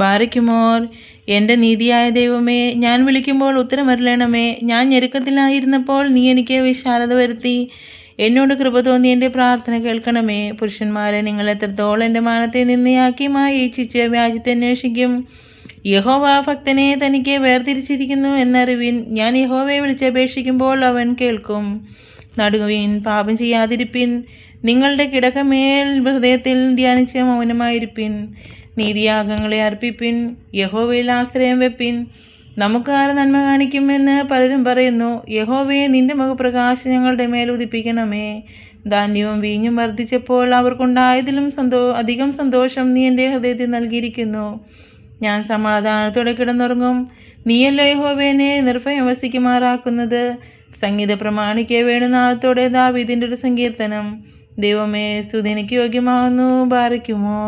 ബാരയ്ക്കുമോർ. എൻ്റെ നീതിയായ ദൈവമേ, ഞാൻ വിളിക്കുമ്പോൾ ഉത്തരമരുളണമേ. ഞാൻ ഞെരുക്കത്തിലായിരുന്നപ്പോൾ നീ എനിക്ക് വിശാലത വരുത്തി. എന്നോട് കൃപ തോന്നി എൻ്റെ പ്രാർത്ഥന കേൾക്കണമേ. പുരുഷന്മാരെ, നിങ്ങൾ എത്രത്തോളം എൻ്റെ മാനത്തെ നിന്നയാക്കി മായിച്ചിച്ച് വ്യാജത്തെ അന്വേഷിക്കും. യഹോവ ഭക്തനെ തനിക്ക് വേർതിരിച്ചിരിക്കുന്നു എന്നറിവിൻ. ഞാൻ യഹോവയെ വിളിച്ചപേക്ഷിക്കുമ്പോൾ അവൻ കേൾക്കും. നടുവിൻ, പാപം ചെയ്യാതിരിപ്പിൻ. നിങ്ങളുടെ കിടക്കമേൽ ഹൃദയത്തിൽ ധ്യാനിച്ച് മൗനമായിരിപ്പിൻ. നീതിയാഗങ്ങളെ അർപ്പിപ്പിൻ. യഹോവയിൽ ആശ്രയം വെപ്പിൻ. നമുക്ക് ആര് നന്മ കാണിക്കുമെന്ന് പലരും പറയുന്നു. യഹോവയെ, നിന്റെ മുഖപ്രകാശം ഞങ്ങളുടെ മേൽ ഉദിപ്പിക്കണമേ. ധാന്യവും വീഞ്ഞും വർദ്ധിച്ചപ്പോൾ അവർക്കുണ്ടായതിലും അധികം സന്തോഷം നീ എൻ്റെ ഹൃദയത്തിൽ നൽകിയിരിക്കുന്നു. ഞാൻ സമാധാനത്തോടെ കിടന്നുറങ്ങും. നീയല്ലോ യഹോവയെ നിർഭയം വസിക്കുമാറാക്കുന്നത്. സംഗീത പ്രമാണിക്ക് വേണുനാഥത്തോടെ ദാവീദിൻ്റെ ഒരു സങ്കീർത്തനം. ദൈവമേ, സ്തുതി എനിക്ക് യോഗ്യമാവുന്നു. ബാരയ്ക്കുമോ.